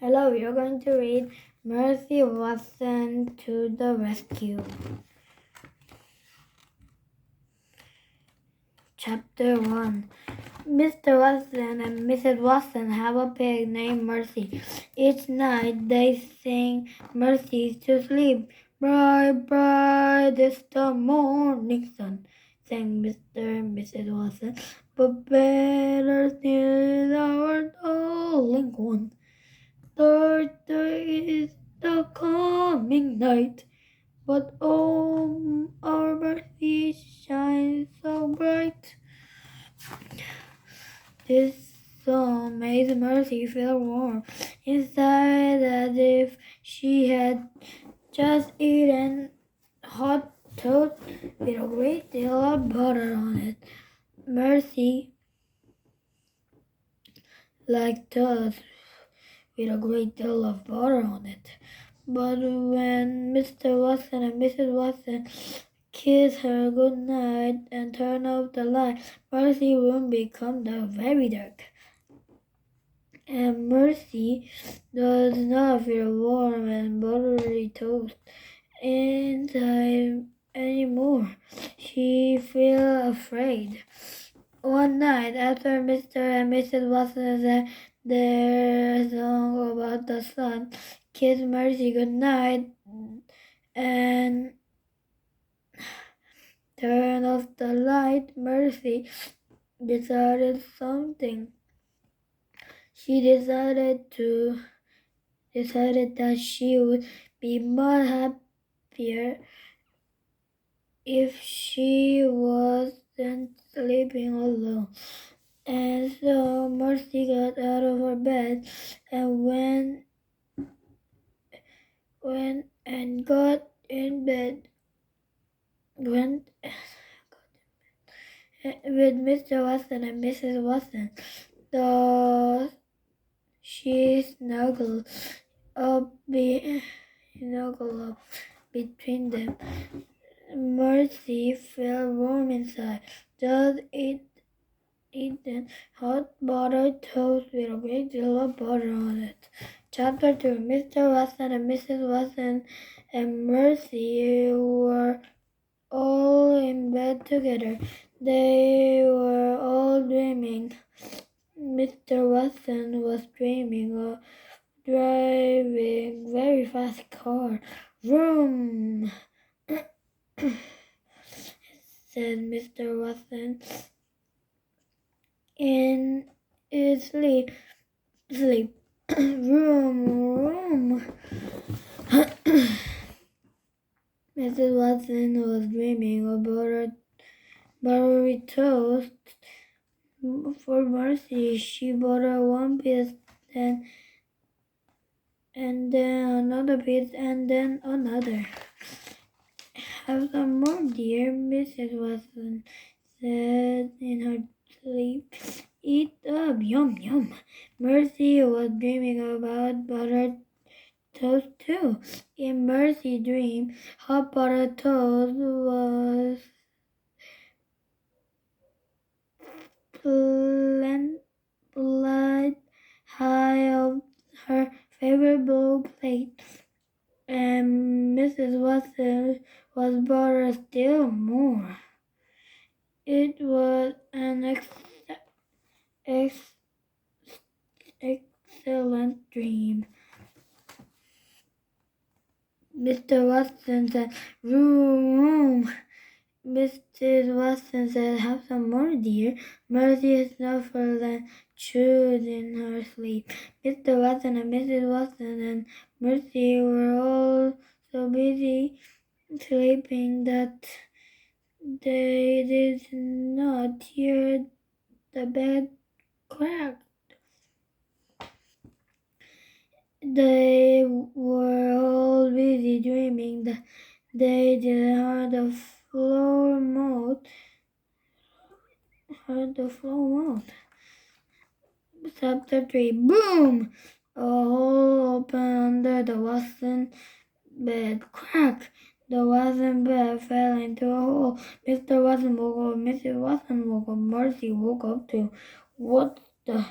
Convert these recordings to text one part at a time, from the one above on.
Hello, we are going to read Mercy Watson to the Rescue. Chapter 1. Mr. Watson and Mrs. Watson have a pig named Mercy. Each night they sing Mercy to sleep. Bright, bright is the morning sun, sang Mr. and Mrs. Watson. But better still is our darling one. Dark is the coming night, but oh, our Mercy shines so bright. This song made Mercy feel warm inside, as if she had just eaten hot toast with a great deal of butter on it. Mercy liked toast with a great deal of butter on it. But when Mr. Watson and Mrs. Watson kissed her good night and turned off the light, Mercy's room became very dark. And Mercy does not feel warm and buttery toast inside anymore. She feels afraid. One night, after Mr. and Mrs. Watson sang their song about the sun, kissed Mercy good night, and turned off the light, Mercy decided something. She decided that she would be much happier if she wasn't sleeping alone. And so Mercy got out of her bed and got in bed with Mr. Watson and Mrs. Watson. She snuggled up between them. Mercy felt warm inside. Just eaten hot buttered toast with a great deal of butter on it. Chapter 2. Mr. Watson and Mrs. Watson and Mercy were all in bed together. They were all dreaming. Mr. Watson was dreaming of driving very fast car. Vroom! said Mr. Watson in his sleep. Vroom, vroom. Mrs. Watson was dreaming of buttery toast. For Mercy, she buttered one piece, and then another piece, and then another. Have some more, dear, Mrs. Watson said in her sleep. Eat up, yum, yum. Mercy was dreaming about buttered toast too. In Mercy's dream, hot buttered toast was laid high on her favorite blue plate, and Mrs. Watson was buttered still more. It was an excellent dream. Mr. Watson said, "Room." Mrs. Watson said, "Have some more, dear." Mercy snuffled and chewed in her sleep. Mr. Watson and Mrs. Watson and Mercy were all so busy sleeping that they did not hear the bed crack. They were all busy dreaming that they didn't hear the floor mouth. Chapter 3. Boom! A hole opened under the Watson bed. Crack! The Watson bed fell into a hole. Mr. Watson woke up. Mrs. Watson woke up. Mercy woke up too. What the?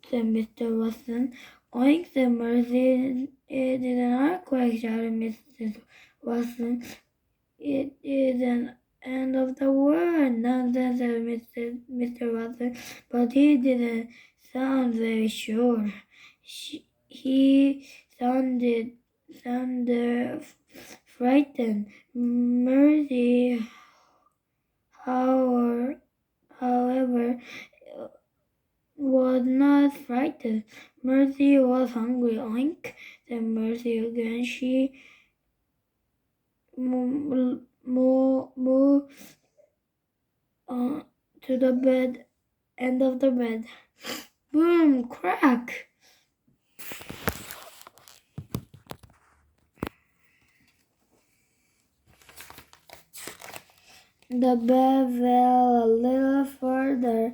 said Mr. Watson. Oink, said Mercy. It is an earthquake, shouted Mrs. Watson. It is an end of the world, nonsense, said Mr. Watson. But he didn't sound very sure. He sounded frightened. Mercy, however, was not frightened. Mercy was hungry. Oink, said Mercy again. She moved to the end of the bed. Boom! Crack! The bed fell a little further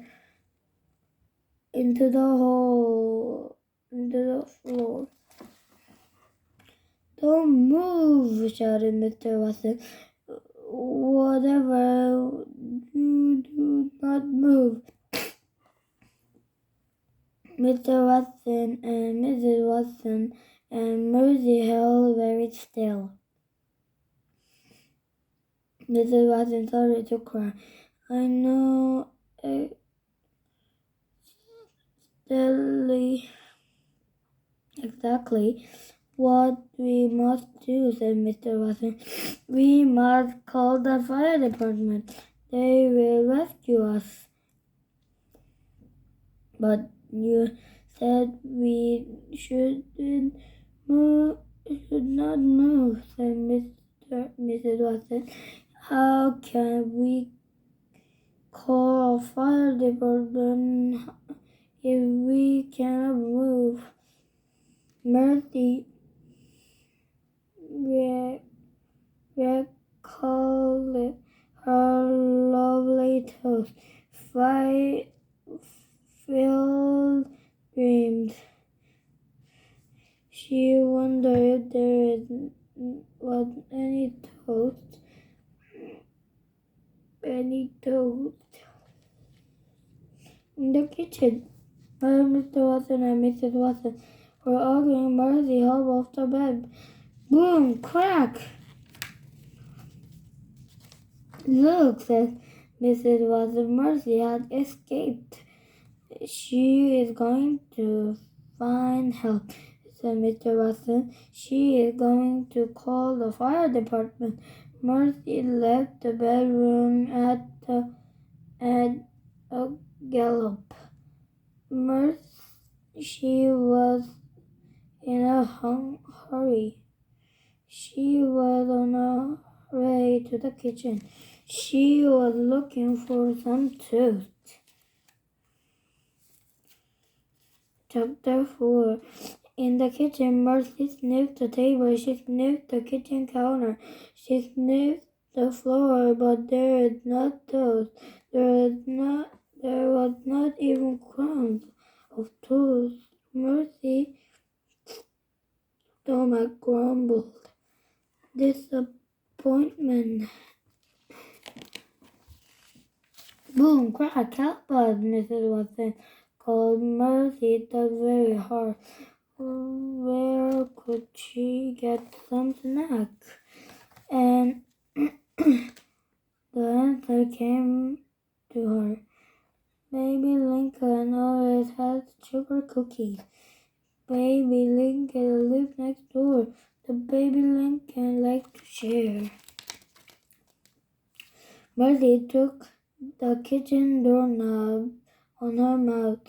into the floor. Don't move, shouted Mr. Watson. Whatever, do not move. Mr. Watson and Mrs. Watson and Mercy held very still. Mrs. Watson started to cry. I know exactly what we must do, said Mr. Watson. We must call the fire department. They will rescue us. But you said we should not move, said Mrs. Watson. How can we call a fire department if we cannot move? Mercy recalled her lovely toast, filled dreams. She wondered if there was any toast in the kitchen. While Mr. Watson and Mrs. Watson were arguing, Mercy held off the bed. Boom! Crack! Look, said Mrs. Watson. Mercy had escaped. She is going to find help, said Mr. Watson. She is going to call the fire department. Mercy left the bedroom at a gallop. She was in a hurry. She was on her way to the kitchen. She was looking for some toast. Chapter 4. In the kitchen, Mercy sniffed the table. She sniffed the kitchen counter. She sniffed the floor, but there is not toast. There was not even crumbs of toast. Mercy's stomach grumbled. Disappointment. Boom, crack, help us, Mrs. Watson called. Mercy thought very hard. Where could she get some snack? And the answer came to her. Baby Lincoln always has sugar cookies. Baby Lincoln lives next door. The baby Lincoln likes to share. Mercy took the kitchen doorknob on her mouth.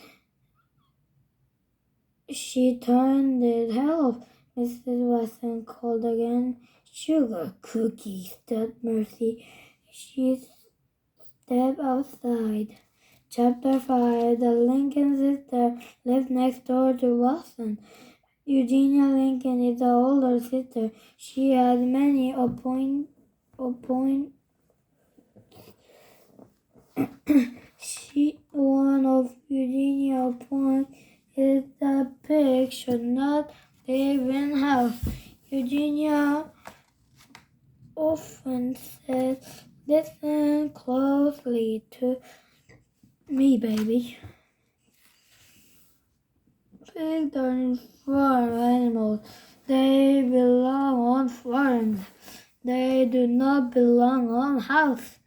She turned it. Help! Mrs. Watson called again. Sugar cookies, thought Mercy. She stepped outside. Chapter 5. The Lincoln sister lived next door to Watson. Eugenia Lincoln is the older sister. She has many one of Eugenia's points is that pigs should not live in house. Eugenia often says, listen closely to me, baby. Pigs are farm animals. They belong on farms. They do not belong on houses.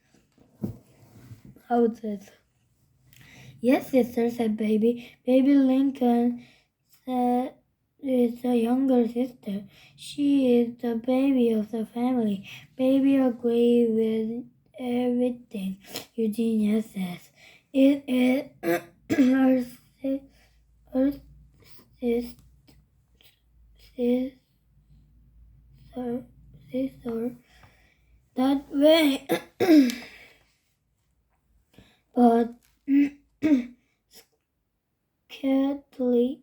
Yes, sister, said Baby. Baby Lincoln said is the younger sister. She is the baby of the family. Baby agreed with everything Eugenia says. It is her, her sis- sister that way. But Catley,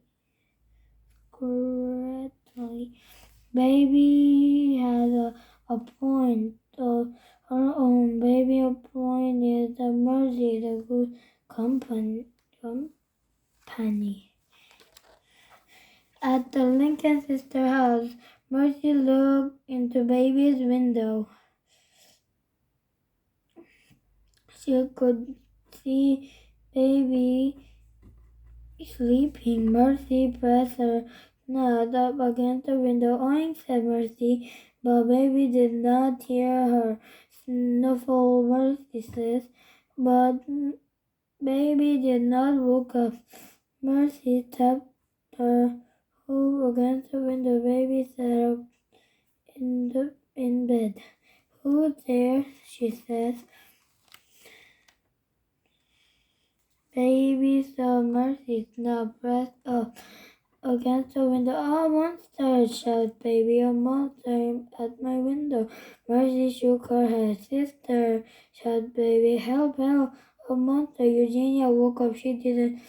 Baby has a point of her own. Baby a point is the mercy, the good company. At the Lincoln sister house, Mercy looked into Baby's window. She could see Baby sleeping. Mercy pressed her nose up against the window. Oink, said Mercy, but Baby did not hear her. Snuffle, Mercy says, but Baby did not wake up. Mercy tapped her hoof against the window. Baby sat up in bed. Who's there? She says. Baby saw Mercy's nose pressed up against the window. A monster! Shouted Baby. A monster at my window. Mercy shook her head. Sister! Shouted Baby. Help! Help! A monster! Eugenia woke up. She didn't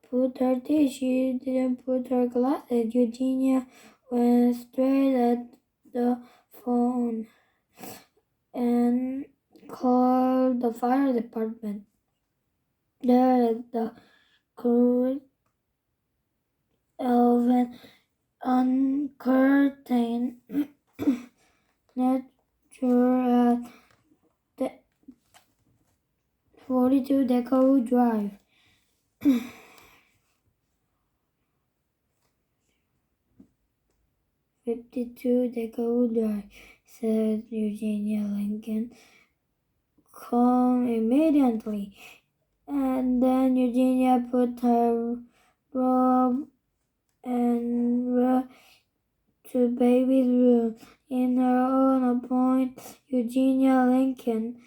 put her teeth. She didn't put her glasses. Eugenia went straight at the phone and called the fire department. There at the crude elven uncurtained nature at the 42 Deco Drive. 52 Deco Drive, said Eugenia Lincoln. Come immediately. And then Eugenia put her robe and rushed to Baby's room. In her own appointment, Eugenia Lincoln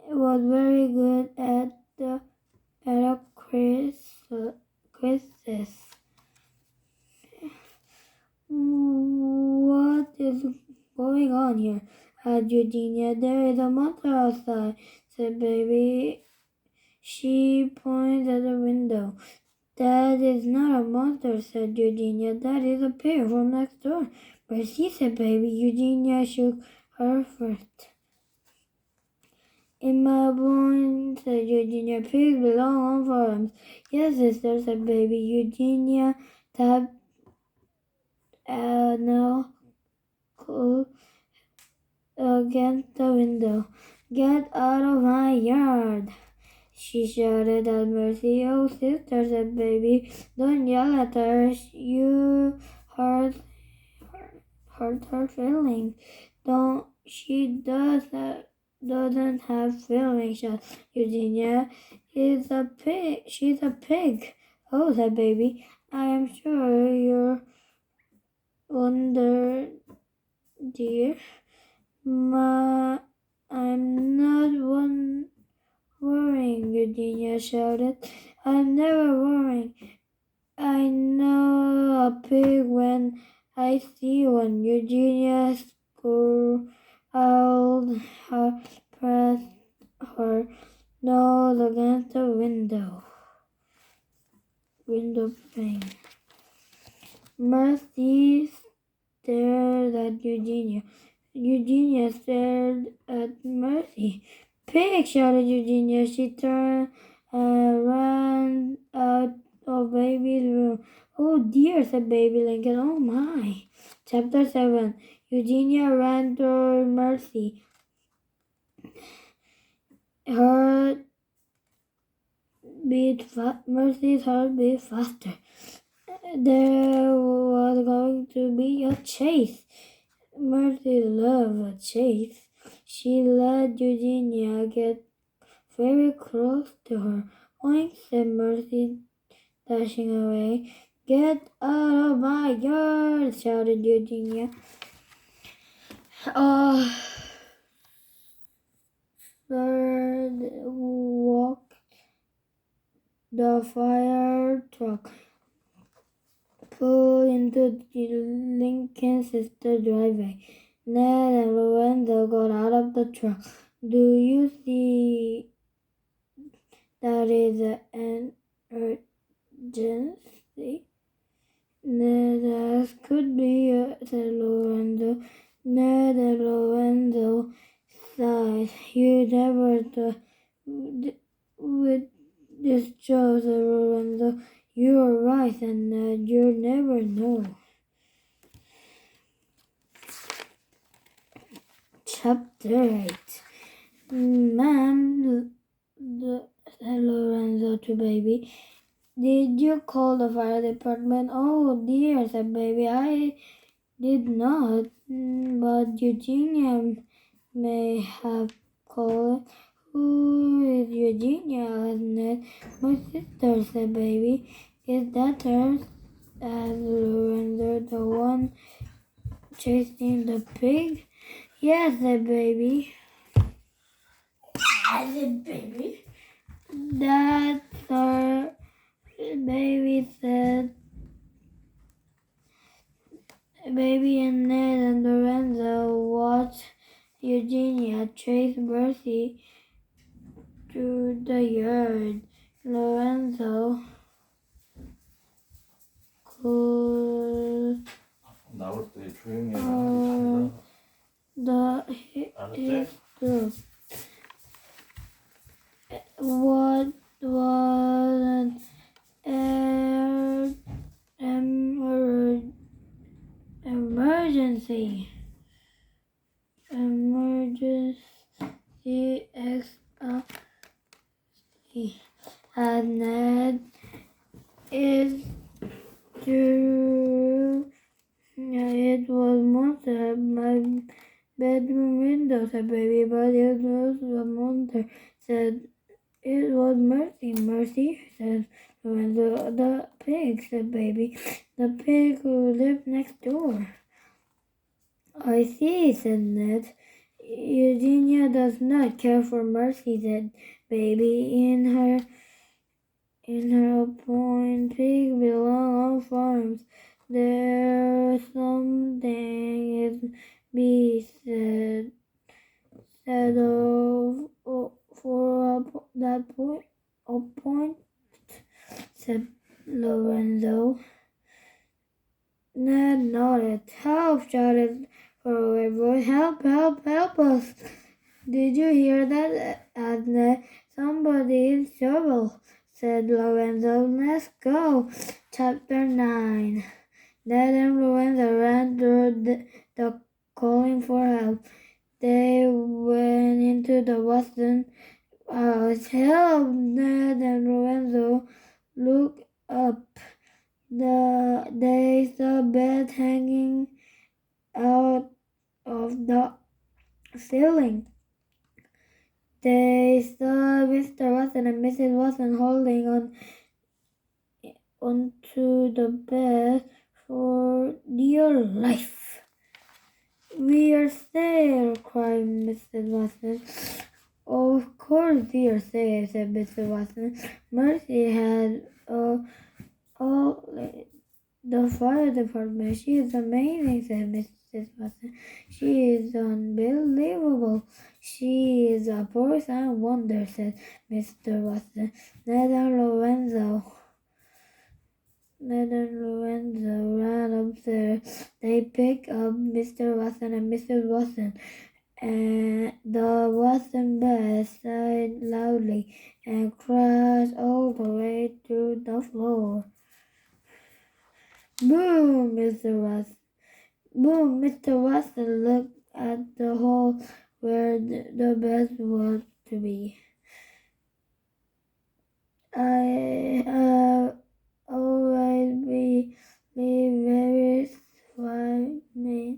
was very good at a crisis. What is going on here? Asked Eugenia. There is a monster outside, said Baby. She pointed at the window. That is not a monster, said Eugenia. That is a pig from next door. Mercy, said Baby. Eugenia shook her fist. In my bones, said Eugenia. Pigs belong on farms. Yes, sister, said Baby. Eugenia tapped a knuckle against the window. Get out of my yard, she shouted at Mercy. Oh, sister, said Baby, don't yell at her. You hurt her feelings. Don't she doesn't have feelings, shouted Eugenia. She's a pig. Oh, said Baby, I am sure you're wonder, dear. I'm not worrying, Eugenia shouted. I'm never worrying. I know a pig when I see one. Eugenia scowled, pressed her nose against the window pane. Mercy stared at Eugenia. Eugenia stared at Mercy. Pig! Shouted Eugenia. She turned and ran out of Baby's room. Oh dear, said Baby Lincoln. Oh my. Chapter 7. Eugenia ran toward Mercy. Mercy's heart beat faster. there was going to be a chase. Mercy loved a chase. She let Eugenia get very close to her. Oink, said Mercy, dashing away. Get out of my yard, shouted Eugenia. Bird walked the fire truck, pulled into the Lincoln sister driveway. Ned and Lorenzo got out of the truck. Do you see that is an emergency? Ned asked. Could be, said Lorenzo. Ned and Lorenzo sighed. You never thought with this show, said Lorenzo. You're right, and Ned, you never know. Chapter 8. Ma'am, said Lorenzo to Baby. Did you call the fire department? Oh dear, said Baby. I did not, but Eugenia may have called. Who is Eugenia? Asked Ned. My sister, said Baby. Is that her? Asked Lorenzo, the one chasing the pig? Yes, said Baby. That's her, Baby said. Baby and Ned and Lorenzo watched Eugenia chase Mercy through the yard. Lorenzo could 나올 때 조용히 해라. his group. What was an emergency? And Ned is true. It was monster at my bedroom window, said Baby, but it was a monster, said. It was Mercy. Mercy, said Lorenzo. The pig, said Baby. The pig who lived next door. I see, said Ned. Eugenia does not care for Mercy, said Baby. In her point, pigs belong on farms. There's something is be said for that point, said Lorenzo. Ned nodded. Help, shouted a voice. Help, help, help us. Did you hear that? Asked Ned. Somebody in trouble, said Lorenzo. Let's go. Chapter 9. Ned and Lorenzo ran through the calling for help. They went into the Watson house. Help! Ned and Lorenzo looked up. They saw bed hanging out of the ceiling. They saw Mr. Watson and Mrs. Watson holding onto the bed for dear life. We are safe, cried Mrs. Watson. Of course we are safe, said Mr. Watson. Mercy had all the fire department. She is amazing, said Mrs. Watson. She is unbelievable. She is a force and wonder, said Mr. Watson. Ned and Lorenzo ran upstairs. They picked up Mr. Watson and Mrs. Watson. And the Watson bed sighed loudly and crashed all the way through the floor. Boom, Mr. Watson. Boom, Mr. Watson looked at the hole where the bed was to be. I have always might be very swimmingly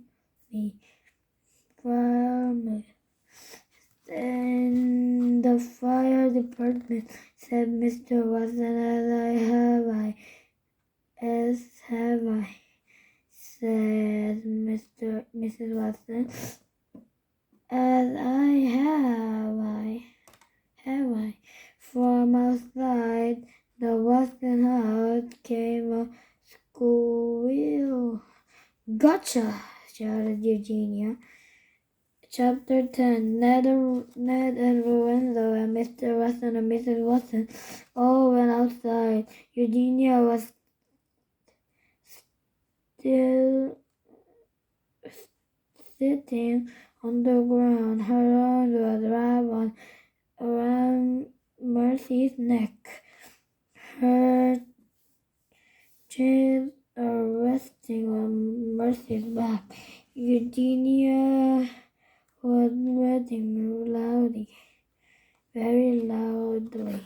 farmed. In the fire department, said Mr. Watson, as have I, said Mrs. Watson, as have I. From outside the Watson house came a squeal. Gotcha! Shouted Eugenia. Chapter 10. Ned and Lorenzo and Mr. Watson and Mrs. Watson all went outside. Eugenia was still sitting on the ground. Her arms were wrapped around Mercy's neck. Her chin resting on Mercy's back. Eugenia was reading very loudly.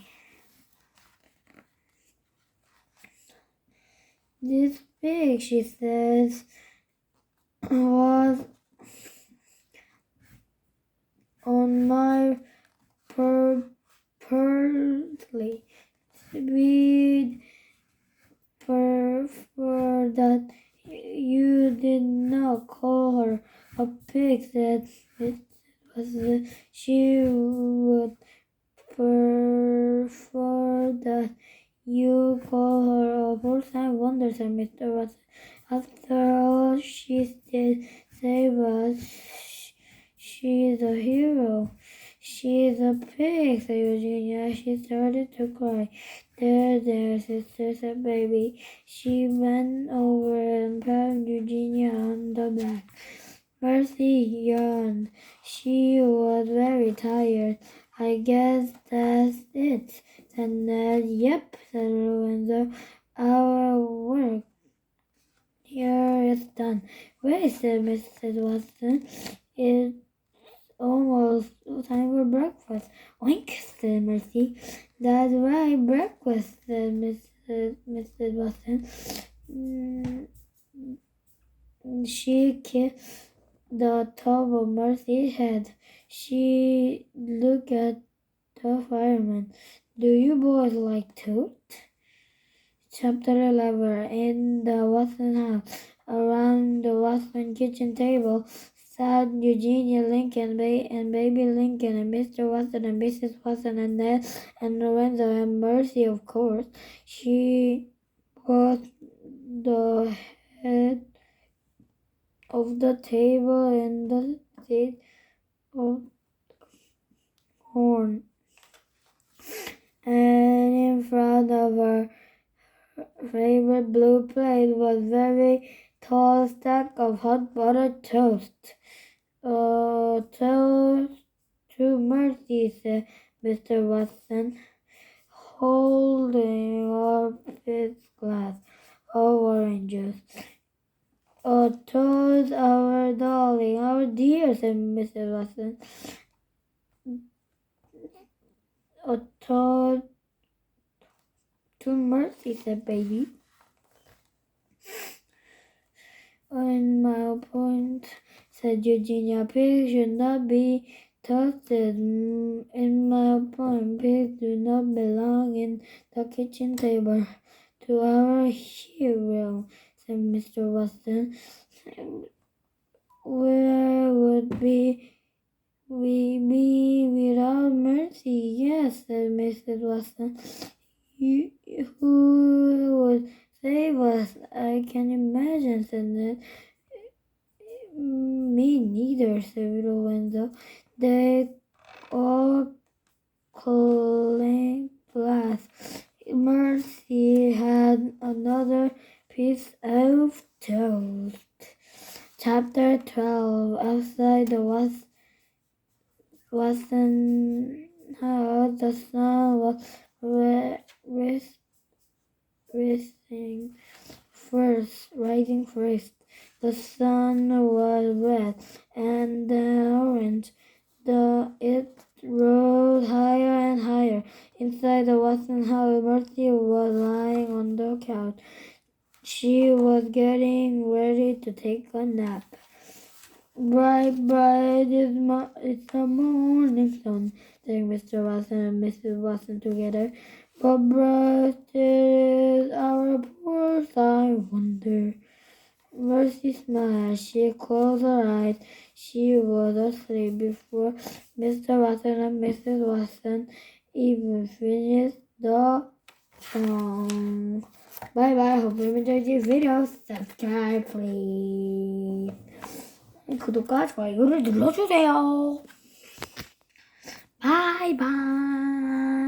This pig, she says, was on my perfectly sweet prefer that you did not call her a pig, said it was she would prefer that you call her a full-time wonder, said Mr. Watson. After all, she did save us. She's a hero. She's a pig, said Eugenia. She started to cry. There, sister, said baby. She bent over and patted Eugenia on the back. Mercy yawned. She was very tired. I guess that's it, said Ned. Yep, said Lorenzo. Our work here is done. Wait, said Mrs. Watson. It's almost time for breakfast. Oink, said Mercy. That's right, breakfast, said Mrs. Watson. She kissed the top of Mercy's head. She looked at the fireman. Do you boys like toast? Chapter 11. In the Watson house, around the Watson kitchen table, sat Eugenia Lincoln and baby Lincoln and Mr. Watson and Mrs. Watson and Ned and Lorenzo and Mercy, of course. She was the head of the table in the seat of horn, and in front of her favorite blue plate was very tall stack of hot buttered toast. Toast to Mercy, said Mr. Watson, holding up his glass of orange juice. A toast, our darling, our dear, said Mrs. Watson. A toast to Mercy, said baby. In my point, said Eugenia, pigs should not be toasted. In my point, pigs do not belong in the kitchen table. To our hero, said Mr. Watson. Where would we be without Mercy? Yes, said Mrs. Watson. Who would save us? I can imagine, said Ned. Me neither, said Lorenzo. They all clinked glass. Mercy had another piece of toast. Chapter 12. Outside the Watson house, the sun was rising first. The sun was red and then orange. It rose higher and higher. Inside the Watson house, Mercy was lying on the couch. She was getting ready to take a nap. Bright, bright it's the morning sun, sang Mr. Watson and Mrs. Watson together. But bright is our poor I wonder. Mercy smiled. She closed her eyes. She was asleep before Mr. Watson and Mrs. Watson even finished the song. Bye bye. Hope you enjoyed this video. Subscribe, please. 구독과 좋아요를 눌러주세요. 바이바이.